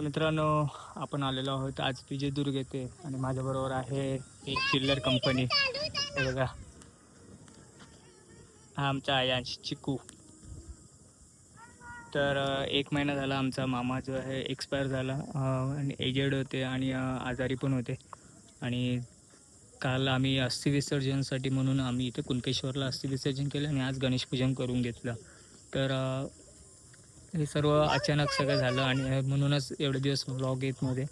मित्रांनो, आपण आलेलो आहोत आज विजयदुर्ग येथे आणि माझ्याबरोबर आहे एक चिल्लर कंपनी. हे बघा, हा आमचा आयांश चिकू. तर 1 महिना झाला आमचा मामा जो आहे एक्सपायर झाला आणि एजेड होते आणि आजारी पण होते. आणि काल आम्ही अस्थि विसर्जनसाठी म्हणून आम्ही इथे कुणकेश्वरला अस्थि विसर्जन केलं आणि आज गणेश पूजन करून घेतलं. तर हे सर्व अचानक सगळं झालं आणि म्हणूनच एवढे दिवस व्लॉग येत नव्हते.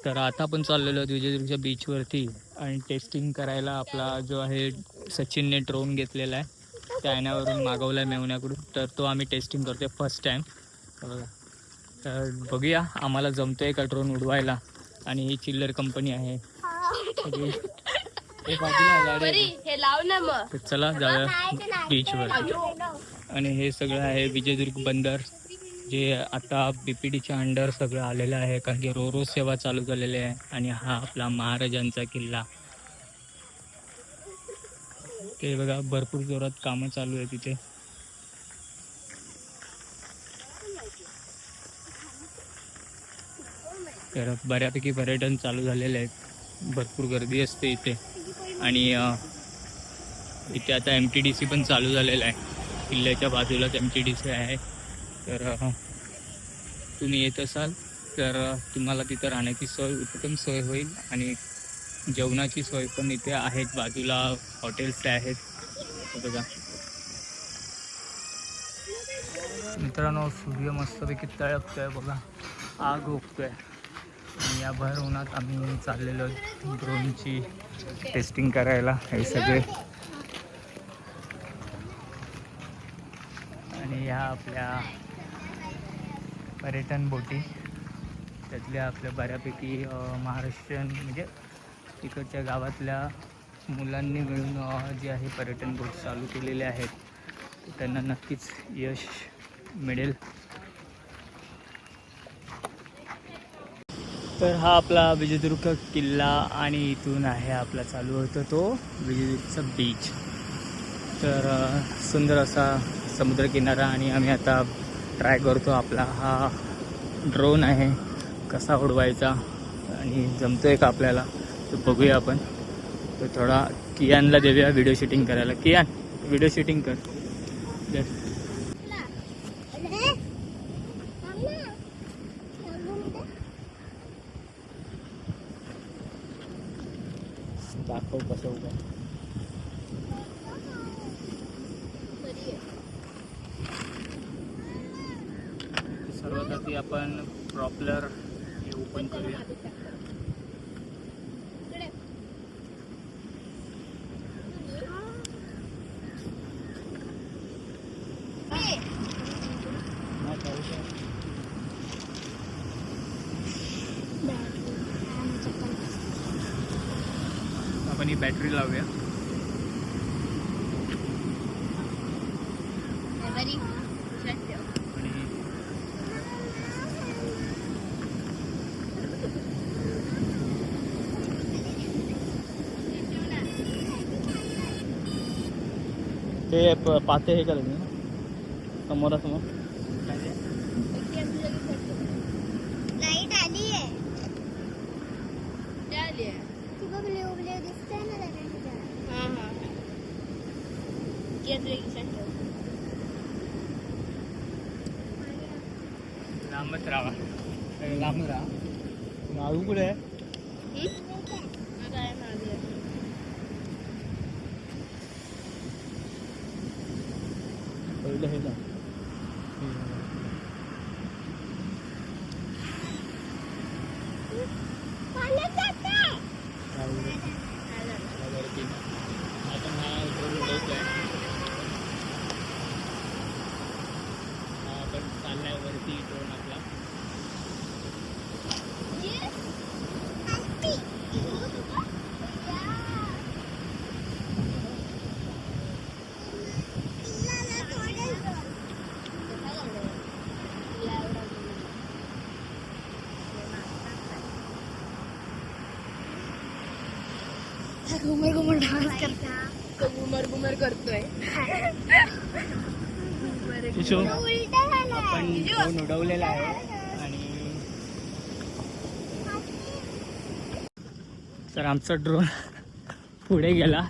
तर आता आपण चाललेलो आहोत विजयदुर्गच्या बीचवरती आणि टेस्टिंग करायला आपला जो आहे सचिनने ड्रोन घेतलेला आहे, त्या आयनावरून मागवला आहे मेवण्याकडून. तर तो आम्ही टेस्टिंग करतो आहे फर्स्ट टाईम. तर बघूया आम्हाला जमतो आहे का ड्रोन उडवायला. आणि ही चिल्लर कंपनी आहे. तर चला जाऊया बीचवर. आणि हे सगळं आहे विजयदुर्ग बंदर, जे आता BPDच्या अंडर सगळं आलेलं आहे, कारण की रोरो सेवा चालू झालेली आहे. आणि हा आपला महाराजांचा किल्ला. ते बघा, भरपूर जोरात कामं चालू आहे तिथे. तर बऱ्यापैकी पर्यटन चालू झालेले आहेत, भरपूर गर्दी असते इथे. आणि इथे आता MTDC पण चालू झालेलं आहे. किल्ल्याच्या बाजूलाच MTDC आहे. तर तुम्ही येत असाल तर तुम्हाला तिथं राहण्याची सोय, उत्तम सोय होईल. आणि जेवणाची सोय पण इथे आहेत, बाजूला हॉटेल्स आहेत. बघा मित्रांनो, सूर्य मस्तपैकी तळपतोय बघा, आग उगतोय. आणि या भर उन्हात आम्ही चाललेलो ड्रोनची टेस्टिंग करायला. हे सगळे आणि ह्या आपल्या पर्यटन बोटी, त्यातल्या आपल्या बऱ्यापैकी महाराष्ट्रीयन म्हणजे तिकडच्या गावातल्या मुलांनी मिळून जे आहे पर्यटन बोट चालू केलेले आहेत. त्यांना नक्कीच यश मिळेल. तर हा आपला विजयदुर्ग किल्ला आणि इथून आहे आपला चालू होतो तो विजयदुर्गचा बीच. तर सुंदर असा समुद्रकिनारा. आणि आम्ही आता ट्राय करतो, आपला हा ड्रोन आहे कसा उडवायचा आणि जमतोय का आपल्याला, तर बघूया आपण. तर थोडा कियानला देऊया व्हिडिओ शूटिंग करायला. कियान, व्हिडिओ शूटिंग कर. दाखव कसं उभा. सर्वात आधी आपण प्रॉपलर हे ओपन करूया. आपण ही बॅटरी लावूया. ते पाते हे करायचं ना समोरासमोर. लाईट आली आहे. दिसतंय ना. लांबच राहा, लांब राहा. नाळू कुठे आहे? पहिलं हे ना आपण हा ड्रोन उडवतोय. आपण चाललाय वरती ड्रोन आपला. घुमर घुमर डान्स करता, तो घुमर घुमर करतोय. आपण ड्रोन उडवलेला आहे आणि तर आमचा ड्रोन पुढे गेला.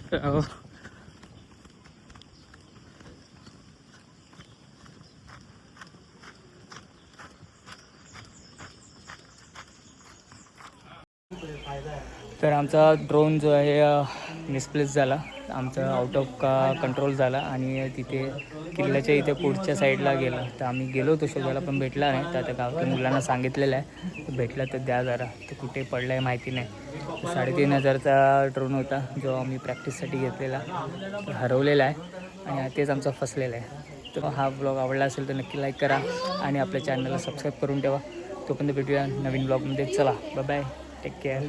तर आमचा ड्रोन जो आहे मिसप्लेस झाला. आमचा आउट ऑफ कंट्रोल झाला आणि तिथे किल्ल्याच्या इथे पुढच्या साईडला गेला. तर आम्ही गेलो होतो शोधायला पण भेटला नाही. तर आता गावातील मुलांना सांगितलेलं आहे भेटला तर द्या जरा. तर कुठे पडला आहे माहिती नाही. 3,500चा ड्रोन होता जो आम्ही प्रॅक्टिससाठी घेतलेला. तो हरवलेला आहे आणि तेच आमचा फसलेला आहे. तर हा ब्लॉग आवडला असेल तर नक्की लाईक करा आणि आपल्या चॅनलला सबस्क्राईब करून ठेवा. तोपर्यंत भेटूया नवीन ब्लॉगमध्ये. चला बाय बाय, टेक केअर.